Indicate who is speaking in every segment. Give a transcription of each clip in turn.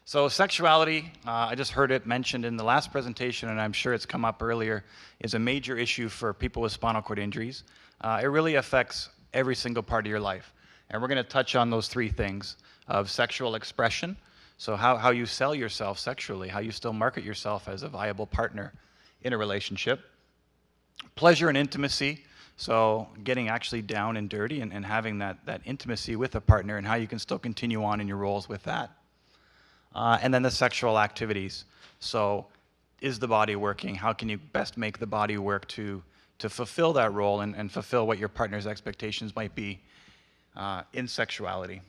Speaker 1: So sexuality, I just heard it mentioned in the last presentation, and I'm sure it's come up earlier, is a major issue for people with spinal cord injuries. It really affects every single part of your life. And we're going to touch on those three things of sexual expression, so how you sell yourself sexually, how you still market yourself as a viable partner in a relationship. Pleasure and intimacy, so getting actually down and dirty and having that intimacy with a partner and how you can still continue on in your roles with that. And then the sexual activities. So is the body working? How can you best make the body work to fulfill that role and fulfill what your partner's expectations might be in sexuality?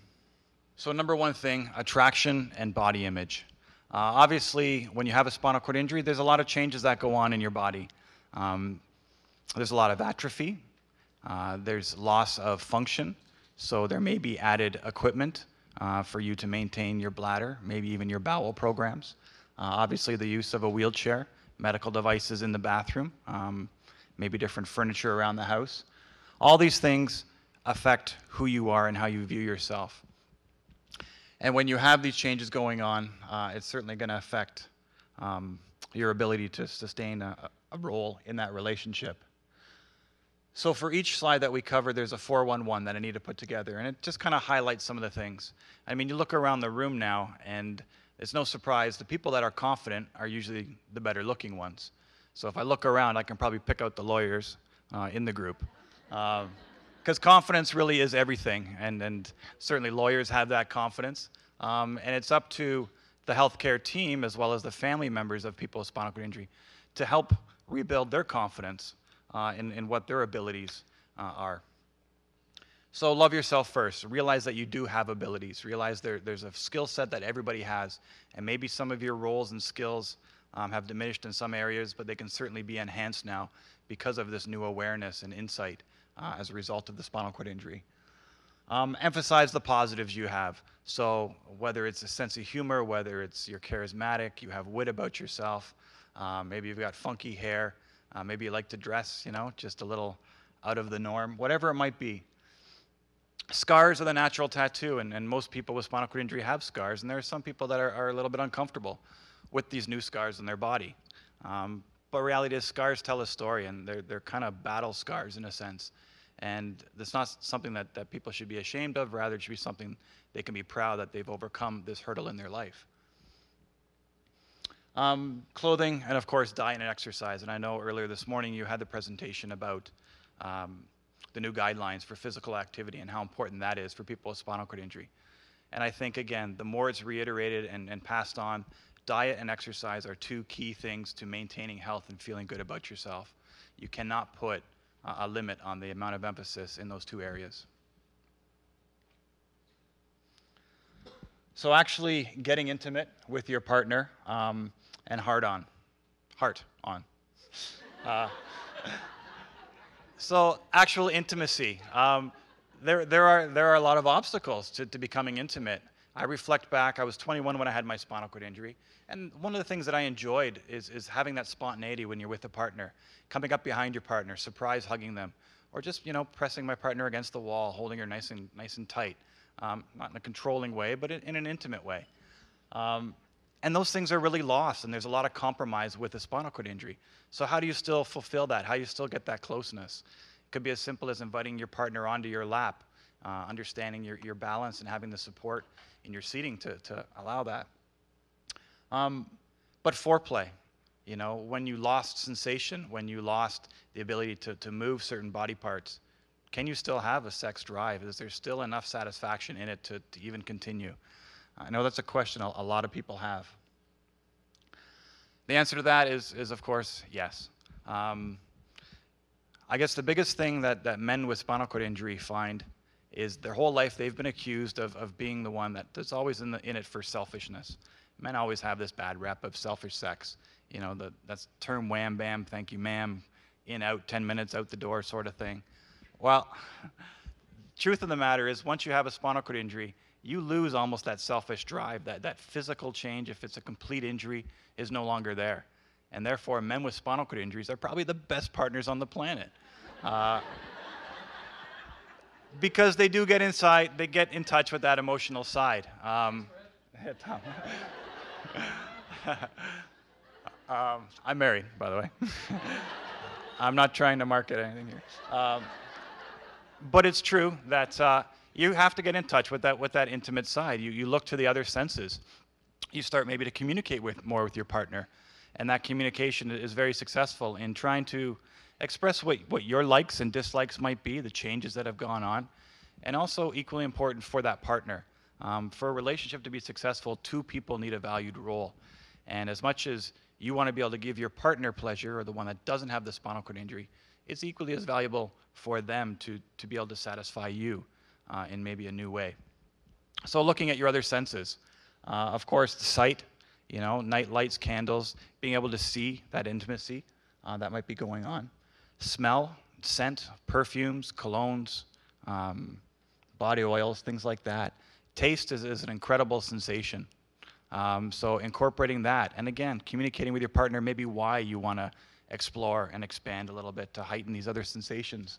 Speaker 1: So number one thing, attraction and body image. Obviously, when you have a spinal cord injury, there's a lot of changes that go on in your body. There's a lot of atrophy. There's loss of function. So there may be added equipment for you to maintain your bladder, maybe even your bowel programs. Obviously, the use of a wheelchair, medical devices in the bathroom, maybe different furniture around the house. All these things affect who you are and how you view yourself. And when you have these changes going on, it's certainly going to affect your ability to sustain a role in that relationship. So for each slide that we cover, there's a 411 that I need to put together, and it just kind of highlights some of the things. I mean, you look around the room now, and it's no surprise, the people that are confident are usually the better looking ones. So if I look around, I can probably pick out the lawyers in the group. Because confidence really is everything, and certainly lawyers have that confidence. And it's up to the healthcare team, as well as the family members of people with spinal cord injury, to help rebuild their confidence in what their abilities are. So love yourself first. Realize that you do have abilities. Realize there's a skill set that everybody has, and maybe some of your roles and skills have diminished in some areas, but they can certainly be enhanced now because of this new awareness and insight as a result of the spinal cord injury. Emphasize the positives you have. So whether it's a sense of humor, whether it's you're charismatic, you have wit about yourself, maybe you've got funky hair, maybe you like to dress, you know, just a little out of the norm, whatever it might be. Scars are the natural tattoo, and most people with spinal cord injury have scars, and there are some people that are a little bit uncomfortable with these new scars in their body. But reality is scars tell a story, and they're kind of battle scars in a sense. And it's not something that people should be ashamed of, rather it should be something they can be proud that they've overcome this hurdle in their life. Clothing, and of course diet and exercise. And I know earlier this morning you had the presentation about the new guidelines for physical activity and how important that is for people with spinal cord injury. And I think, again, the more it's reiterated and passed on, diet and exercise are two key things to maintaining health and feeling good about yourself. You cannot put a limit on the amount of emphasis in those two areas. So actually getting intimate with your partner and heart on. So actual intimacy. There are a lot of obstacles to becoming intimate. I reflect back, I was 21 when I had my spinal cord injury, and one of the things that I enjoyed is having that spontaneity when you're with a partner, coming up behind your partner, surprise hugging them, or just, you know, pressing my partner against the wall, holding her nice and tight, not in a controlling way, but in an intimate way. And those things are really lost, and there's a lot of compromise with a spinal cord injury. So how do you still fulfill that? How do you still get that closeness? It could be as simple as inviting your partner onto your lap, understanding your balance and having the support in your seating to allow that. But foreplay, you know, when you lost sensation, when you lost the ability to move certain body parts, can you still have a sex drive? Is there still enough satisfaction in it to even continue? I know that's a question a lot of people have. The answer to that is of course, yes. I guess the biggest thing that men with spinal cord injury find is their whole life they've been accused of being the one that's always in it for selfishness. Men always have this bad rep of selfish sex. You know, that's term wham, bam, thank you, ma'am, in, out, 10 minutes, out the door sort of thing. Well, truth of the matter is once you have a spinal cord injury, you lose almost that selfish drive. That physical change, if it's a complete injury, is no longer there. And therefore, men with spinal cord injuries are probably the best partners on the planet. Because they do get inside, they get in touch with that emotional side. I'm married, by the way. I'm not trying to market anything here. But it's true that you have to get in touch with that intimate side. You look to the other senses. You start maybe to communicate more with your partner. And that communication is very successful in trying to express what your likes and dislikes might be, the changes that have gone on, and also equally important for that partner. For a relationship to be successful, two people need a valued role. And as much as you want to be able to give your partner pleasure, or the one that doesn't have the spinal cord injury, it's equally as valuable for them to be able to satisfy you in maybe a new way. So looking at your other senses, of course, the sight, night lights, candles, being able to see that intimacy that might be going on. Smell, scent, perfumes, colognes, body oils, things like that. Taste is an incredible sensation. So incorporating that, and again, communicating with your partner maybe why you want to explore and expand a little bit to heighten these other sensations.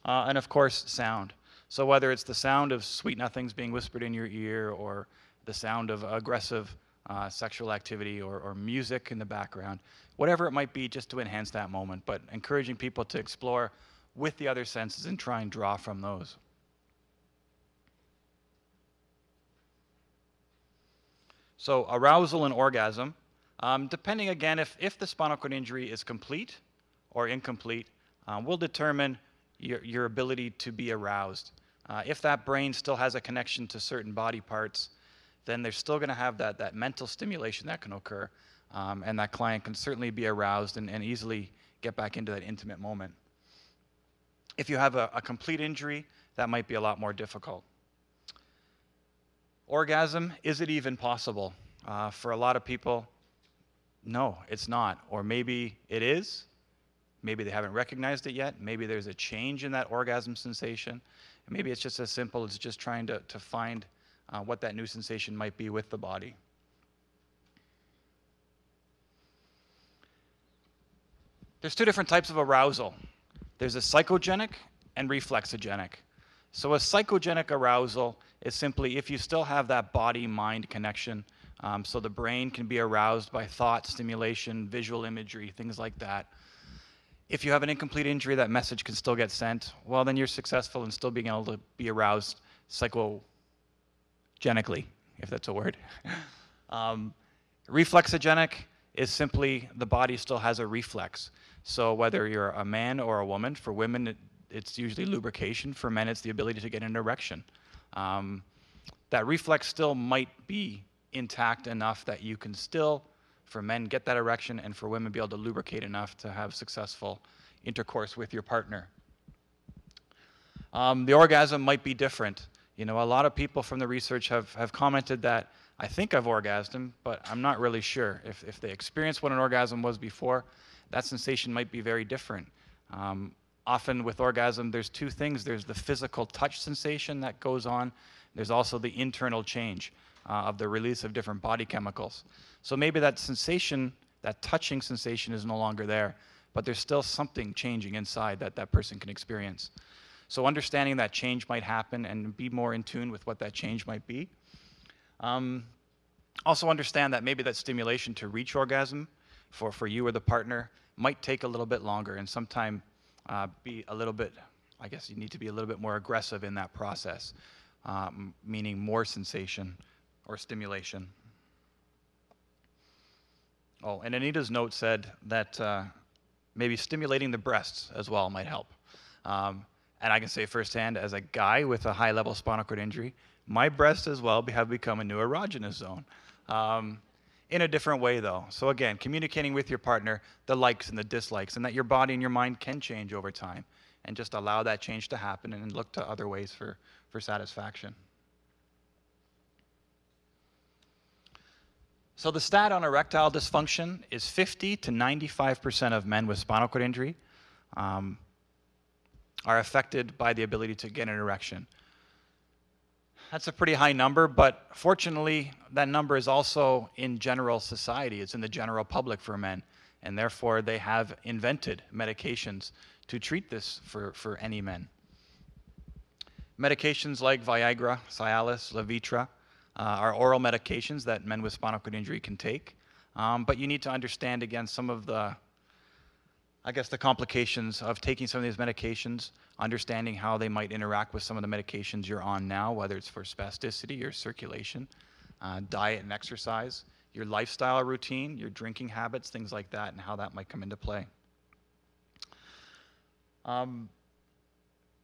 Speaker 1: And of course, sound. So whether it's the sound of sweet nothings being whispered in your ear, or the sound of aggressive sexual activity, or music in the background, whatever it might be, just to enhance that moment, but encouraging people to explore with the other senses and try and draw from those. So arousal and orgasm, depending again if the spinal cord injury is complete or incomplete, will determine your ability to be aroused. If that brain still has a connection to certain body parts, then they're still going to have that mental stimulation that can occur, and that client can certainly be aroused and easily get back into that intimate moment. If you have a complete injury, that might be a lot more difficult. Orgasm, is it even possible? For a lot of people, no, it's not. Or maybe it is. Maybe they haven't recognized it yet. Maybe there's a change in that orgasm sensation. And maybe it's just as simple as just trying to find what that new sensation might be with the body. There's two different types of arousal. There's a psychogenic and reflexogenic. So a psychogenic arousal is simply if you still have that body-mind connection, so the brain can be aroused by thought, stimulation, visual imagery, things like that. If you have an incomplete injury, that message can still get sent. Well, then you're successful in still being able to be aroused psychogenically, if that's a word. Reflexogenic is simply the body still has a reflex. So whether you're a man or a woman, for women it's usually lubrication. For men, it's the ability to get an erection. That reflex still might be intact enough that you can still, for men, get that erection, and for women, be able to lubricate enough to have successful intercourse with your partner. The orgasm might be different. A lot of people from the research have commented that, I think I've orgasmed, but I'm not really sure. If they experienced what an orgasm was before, that sensation might be very different. Often with orgasm, there's two things. There's the physical touch sensation that goes on. There's also the internal change of the release of different body chemicals. So maybe that sensation, that touching sensation, is no longer there, but there's still something changing inside that person can experience. So understanding that change might happen and be more in tune with what that change might be. Also understand that maybe that stimulation to reach orgasm for you or the partner might take a little bit longer, and sometime be a little bit, I guess you need to be a little bit more aggressive in that process, meaning more sensation or stimulation. Oh, and Anita's note said that maybe stimulating the breasts as well might help. And I can say firsthand, as a guy with a high-level spinal cord injury, my breasts as well have become a new erogenous zone. In a different way, though. So again, communicating with your partner the likes and the dislikes, and that your body and your mind can change over time, and just allow that change to happen and look to other ways for satisfaction. So the stat on erectile dysfunction is 50 to 95% of men with spinal cord injury are affected by the ability to get an erection. That's a pretty high number, but fortunately, that number is also in general society. It's in the general public for men, and therefore they have invented medications to treat this for any men. Medications like Viagra, Cialis, Levitra are oral medications that men with spinal cord injury can take. But you need to understand, again, some of the, I guess, the complications of taking some of these medications, understanding how they might interact with some of the medications you're on now, whether it's for spasticity or circulation, diet and exercise, your lifestyle routine, your drinking habits, things like that, and how that might come into play.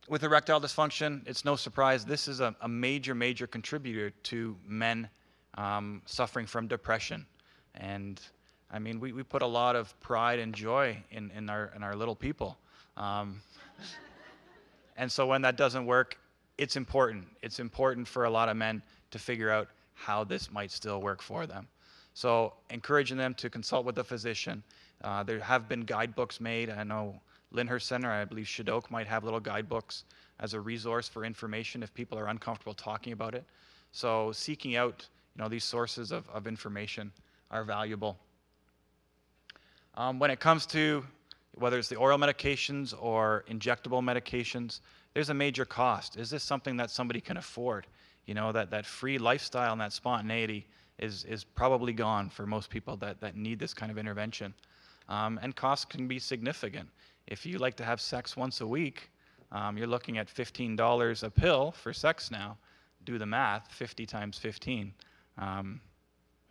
Speaker 1: With erectile dysfunction, it's no surprise, this is a major, major contributor to men suffering from depression. And I mean, we put a lot of pride and joy in our little people. And so when that doesn't work, it's important. It's important for a lot of men to figure out how this might still work for them. So encouraging them to consult with a physician. There have been guidebooks made. I know Lyndhurst Center, I believe Shadok might have little guidebooks as a resource for information if people are uncomfortable talking about it. So seeking out, these sources of information are valuable. When it comes to whether it's the oral medications or injectable medications, there's a major cost. Is this something that somebody can afford? That free lifestyle and that spontaneity is probably gone for most people that need this kind of intervention. And costs can be significant. If you like to have sex once a week, you're looking at $15 a pill for sex now. Do the math, 50 times 15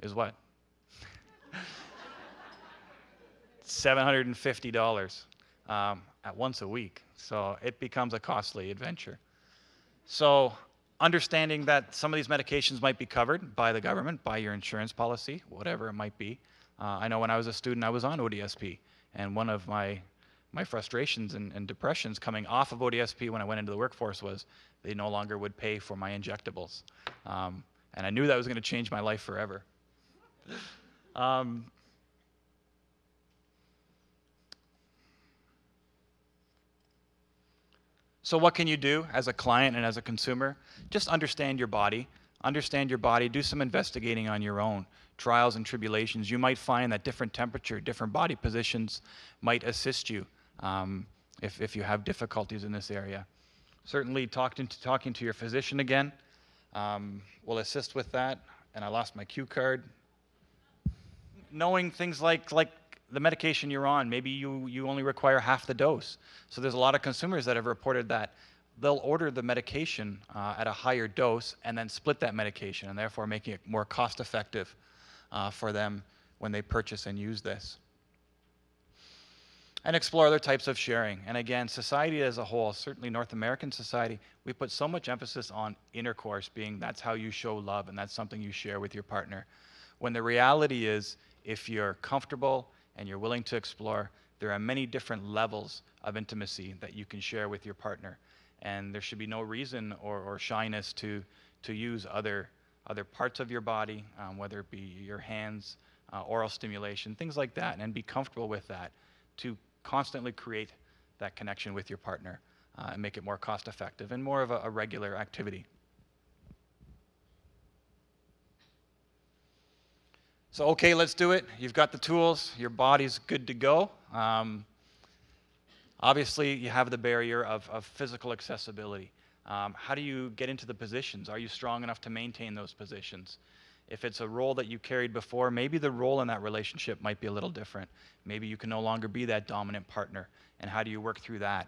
Speaker 1: is what? $750 at once a week. So it becomes a costly adventure. So understanding that some of these medications might be covered by the government, by your insurance policy, whatever it might be. I know when I was a student, I was on ODSP, and one of my frustrations and depressions coming off of ODSP when I went into the workforce was they no longer would pay for my injectables. And I knew that was going to change my life forever. So what can you do as a client and as a consumer? Just understand your body. Understand your body. Do some investigating on your own. Trials and tribulations. You might find that different temperature, different body positions might assist you if you have difficulties in this area. Certainly talking to your physician again will assist with that. And I lost my cue card. Knowing things like the medication you're on, maybe you only require half the dose. So there's a lot of consumers that have reported that they'll order the medication at a higher dose and then split that medication, and therefore making it more cost effective for them when they purchase and use this. And explore other types of sharing. And again, society as a whole, certainly North American society, we put so much emphasis on intercourse being that's how you show love and that's something you share with your partner. When the reality is, if you're comfortable and you're willing to explore, there are many different levels of intimacy that you can share with your partner. And there should be no reason or shyness to use other parts of your body, whether it be your hands, oral stimulation, things like that, and be comfortable with that to constantly create that connection with your partner and make it more cost effective and more of a regular activity. So, okay, let's do it. You've got the tools. Your body's good to go. Obviously, you have the barrier of physical accessibility. How do you get into the positions? Are you strong enough to maintain those positions? If it's a role that you carried before, maybe the role in that relationship might be a little different. Maybe you can no longer be that dominant partner. And how do you work through that?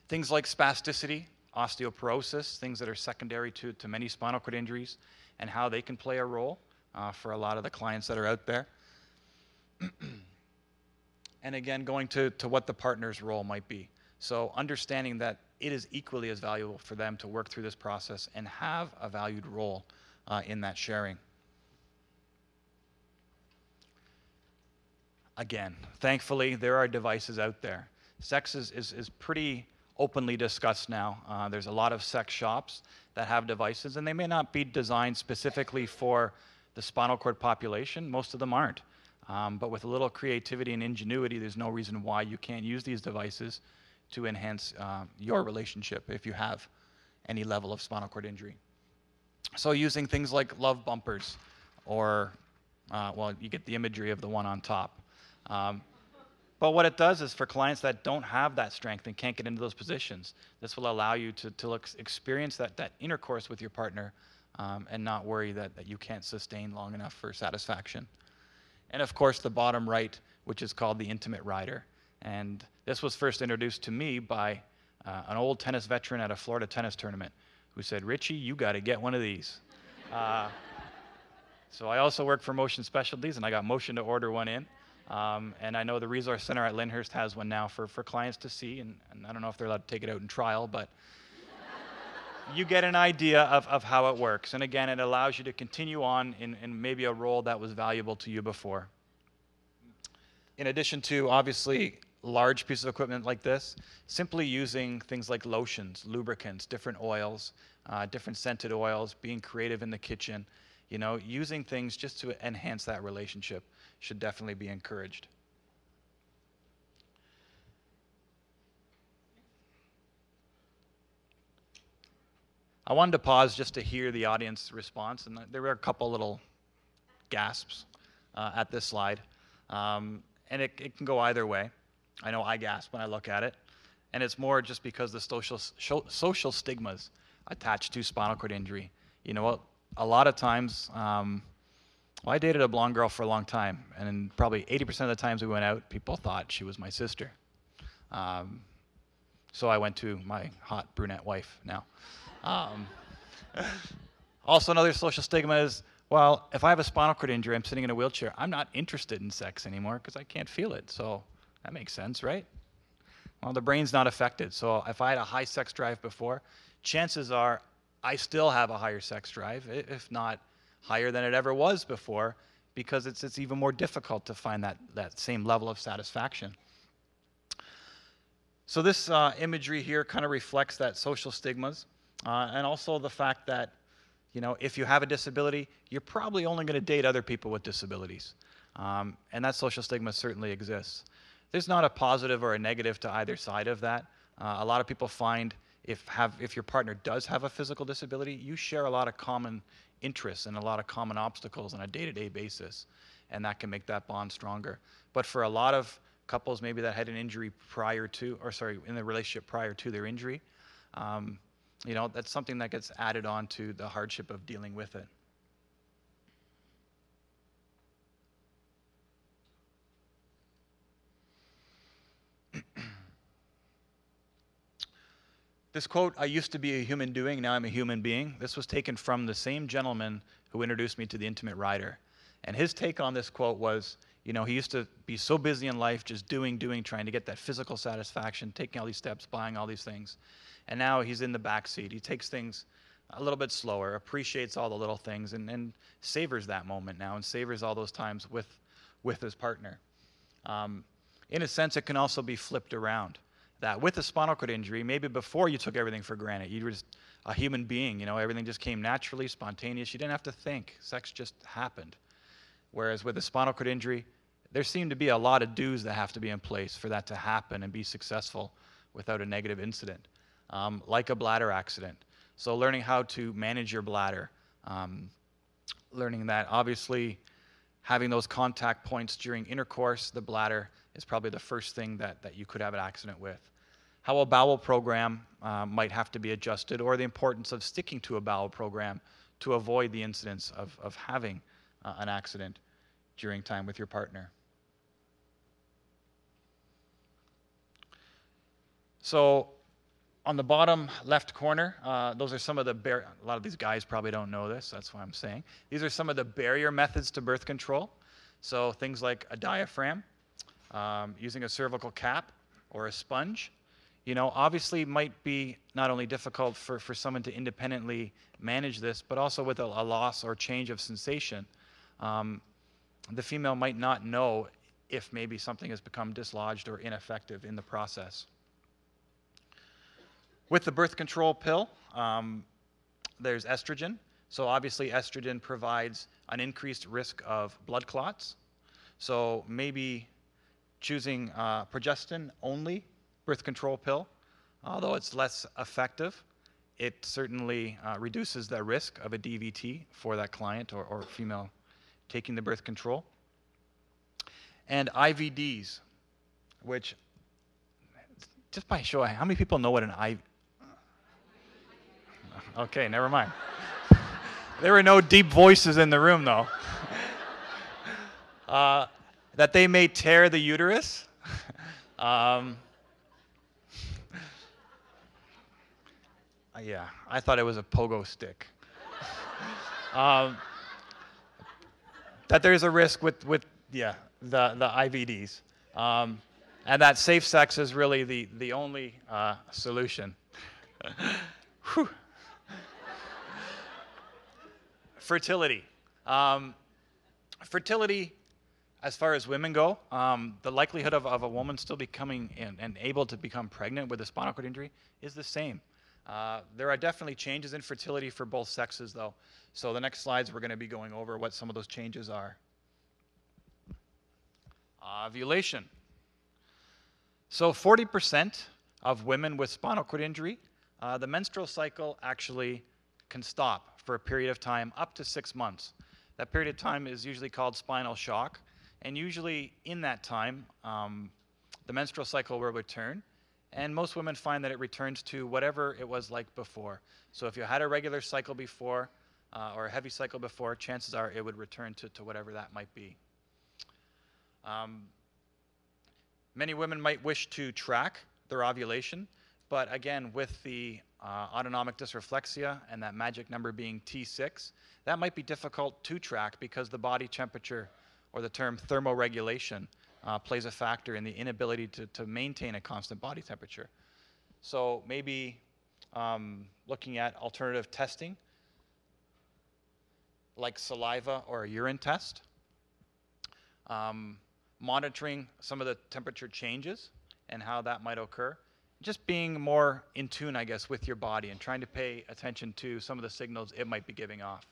Speaker 1: Things like spasticity, osteoporosis, things that are secondary to many spinal cord injuries, and how they can play a role for a lot of the clients that are out there. And again, going to what the partner's role might be. So understanding that it is equally as valuable for them to work through this process and have a valued role in that sharing. Again, thankfully, there are devices out there. Sex is pretty openly discussed now. There's a lot of sex shops that have devices, and they may not be designed specifically for the spinal cord population. Most of them aren't. But with a little creativity and ingenuity, there's no reason why you can't use these devices to enhance your relationship if you have any level of spinal cord injury. So using things like love bumpers or, well, you get the imagery of the one on top. But what it does is for clients that don't have that strength and can't get into those positions, this will allow you to experience that intercourse with your partner and not worry that you can't sustain long enough for satisfaction. And of course, the bottom right, which is called the intimate rider. And this was first introduced to me by an old tennis veteran at a Florida tennis tournament who said, "Richie, you got to get one of these." So I also work for Motion Specialties, and I got Motion to order one in. And I know the Resource Center at Lyndhurst has one now for clients to see, and I don't know if they're allowed to take it out in trial, but you get an idea of how it works. And again, it allows you to continue on in maybe a role that was valuable to you before. In addition to, obviously, large pieces of equipment like this, simply using things like lotions, lubricants, different oils, different scented oils, being creative in the kitchen, you know, using things just to enhance that relationship should definitely be encouraged. I wanted to pause just to hear the audience response, and there were a couple little gasps at this slide. And it can go either way. I know I gasp when I look at it. And it's more just because the social stigmas attached to spinal cord injury. You know, a lot of times, well, I dated a blonde girl for a long time, and probably 80% of the times we went out, people thought she was my sister. So I went to my hot brunette wife now. Also, another social stigma is, well, if I have a spinal cord injury, I'm sitting in a wheelchair, I'm not interested in sex anymore because I can't feel it. So that makes sense, right? Well, the brain's not affected. So if I had a high sex drive before, chances are I still have a higher sex drive, if not higher than it ever was before, because it's even more difficult to find that same level of satisfaction. So this imagery here kind of reflects that social stigmas, and also the fact that, you know, if you have a disability, you're probably only going to date other people with disabilities. And that social stigma certainly exists. There's not a positive or a negative to either side of that. A lot of people find if your partner does have a physical disability, you share a lot of common interests and a lot of common obstacles on a day-to-day basis, and that can make that bond stronger. But for a lot of couples maybe that had an injury in the relationship prior to their injury, you know, that's something that gets added on to the hardship of dealing with it. This quote, "I used to be a human doing, now I'm a human being," this was taken from the same gentleman who introduced me to the intimate rider. And his take on this quote was, you know, he used to be so busy in life just doing, trying to get that physical satisfaction, taking all these steps, buying all these things. And now he's in the back seat. He takes things a little bit slower, appreciates all the little things, and savors that moment now and savors all those times with his partner. In a sense, it can also be flipped around. That with a spinal cord injury, maybe before you took everything for granted, you were just a human being, you know, everything just came naturally, spontaneous, you didn't have to think, sex just happened. Whereas with a spinal cord injury, there seem to be a lot of do's that have to be in place for that to happen and be successful without a negative incident, like a bladder accident. So learning how to manage your bladder, learning that obviously having those contact points during intercourse, the bladder is probably the first thing that you could have an accident with. How a bowel program might have to be adjusted, or the importance of sticking to a bowel program to avoid the incidence of having an accident during time with your partner. So on the bottom left corner, those are some of a lot of these guys probably don't know this, that's why I'm saying. These are some of the barrier methods to birth control. So things like a diaphragm, using a cervical cap or a sponge, you know, obviously might be not only difficult for someone to independently manage this, but also with a loss or change of sensation. The female might not know if maybe something has become dislodged or ineffective in the process. With the birth control pill, there's estrogen. So obviously estrogen provides an increased risk of blood clots. So maybe choosing progestin-only birth control pill, although it's less effective, it certainly reduces the risk of a DVT for that client or female taking the birth control. And IVDs, which, just by show, how many people know what an IV... Okay, never mind. There were no deep voices in the room, though. That they may tear the uterus. Yeah, I thought it was a pogo stick. That there's a risk with the IVDs, and that safe sex is really the only solution. Fertility. Fertility, as far as women go, the likelihood of a woman still becoming and able to become pregnant with a spinal cord injury is the same. There are definitely changes in fertility for both sexes, though. So the next slides, we're going to be going over what some of those changes are. Ovulation. So 40% of women with spinal cord injury, the menstrual cycle actually can stop for a period of time up to 6 months. That period of time is usually called spinal shock, and usually in that time, the menstrual cycle will return, and most women find that it returns to whatever it was like before. So if you had a regular cycle before, or a heavy cycle before, chances are it would return to whatever that might be. Many women might wish to track their ovulation, but again, with the autonomic dysreflexia and that magic number being T6, that might be difficult to track because the body temperature, or the term thermoregulation, plays a factor in the inability to maintain a constant body temperature. So maybe looking at alternative testing, like saliva or a urine test, monitoring some of the temperature changes and how that might occur, just being more in tune, I guess, with your body and trying to pay attention to some of the signals it might be giving off.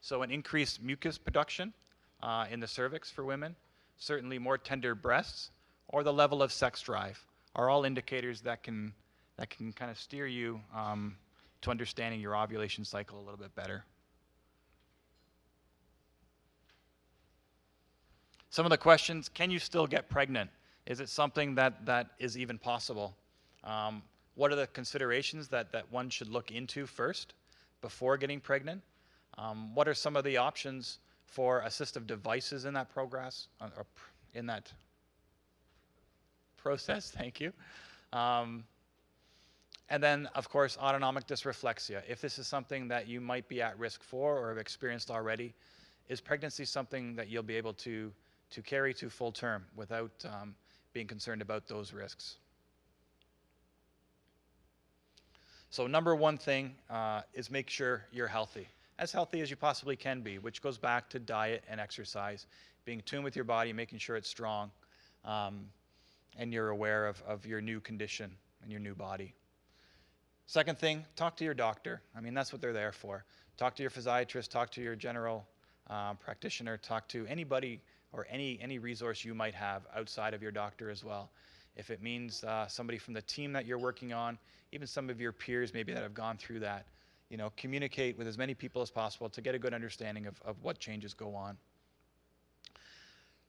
Speaker 1: So an increased mucus production in the cervix for women, certainly more tender breasts, or the level of sex drive are all indicators that can kind of steer you to understanding your ovulation cycle a little bit better. Some of the questions: can you still get pregnant? Is it something that is even possible? What are the considerations that one should look into first before getting pregnant? What are some of the options for assistive devices in that progress, in that process? Thank you. And then, of course, autonomic dysreflexia. If this is something that you might be at risk for or have experienced already, is pregnancy something that you'll be able to carry to full term without being concerned about those risks? So number one thing is make sure you're healthy as you possibly can be, which goes back to diet and exercise, being in tune with your body, making sure it's strong, and you're aware of your new condition and your new body. Second thing, talk to your doctor. I mean, that's what they're there for. Talk to your physiatrist, talk to your general practitioner, talk to anybody or any resource you might have outside of your doctor as well. If it means somebody from the team that you're working on, even some of your peers maybe that have gone through that, communicate with as many people as possible to get a good understanding of what changes go on.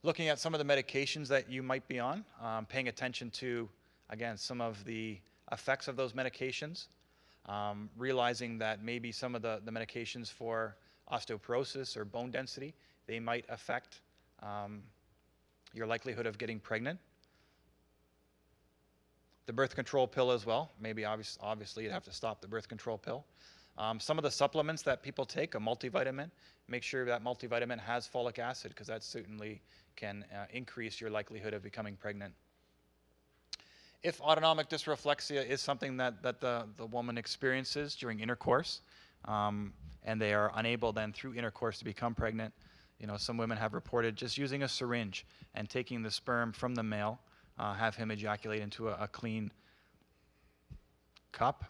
Speaker 1: Looking at some of the medications that you might be on, paying attention to, again, some of the effects of those medications, realizing that maybe some of the medications for osteoporosis or bone density, they might affect your likelihood of getting pregnant. The birth control pill as well. Maybe obviously you'd have to stop the birth control pill. Some of the supplements that people take, a multivitamin, make sure that multivitamin has folic acid, because that certainly can increase your likelihood of becoming pregnant. If autonomic dysreflexia is something that the woman experiences during intercourse, and they are unable then through intercourse to become pregnant, some women have reported just using a syringe and taking the sperm from the male, have him ejaculate into a clean cup,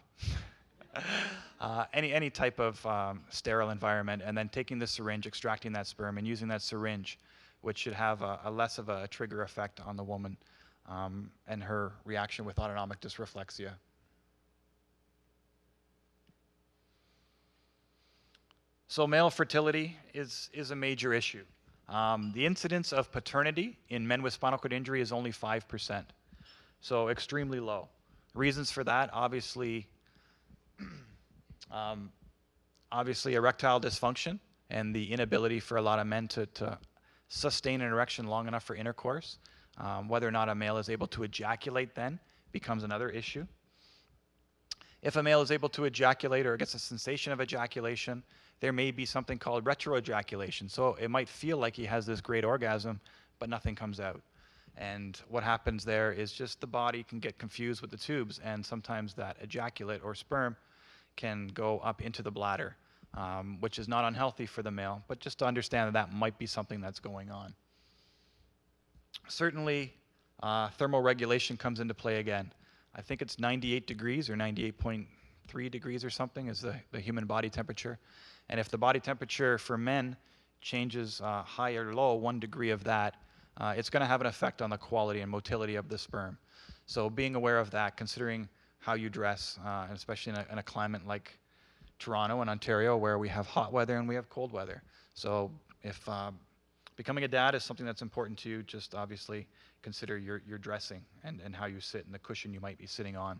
Speaker 1: any type of sterile environment, and then taking the syringe, extracting that sperm, and using that syringe, which should have a less of a trigger effect on the woman and her reaction with autonomic dysreflexia. So male fertility is a major issue. The incidence of paternity in men with spinal cord injury is only 5%, so extremely low. Reasons for that, obviously, Obviously, erectile dysfunction and the inability for a lot of men to sustain an erection long enough for intercourse. Whether or not a male is able to ejaculate then becomes another issue. If a male is able to ejaculate or gets a sensation of ejaculation, there may be something called retroejaculation. So it might feel like he has this great orgasm, but nothing comes out. And what happens there is just the body can get confused with the tubes, and sometimes that ejaculate or sperm can go up into the bladder, which is not unhealthy for the male, but just to understand that that might be something that's going on. Certainly, thermal regulation comes into play again. I think it's 98 degrees or 98.3 degrees or something is the human body temperature. And if the body temperature for men changes high or low, 1 degree of that, it's going to have an effect on the quality and motility of the sperm. So being aware of that, considering how you dress, especially in a climate like Toronto and Ontario where we have hot weather and we have cold weather. So if becoming a dad is something that's important to you, just obviously consider your dressing and how you sit and the cushion you might be sitting on.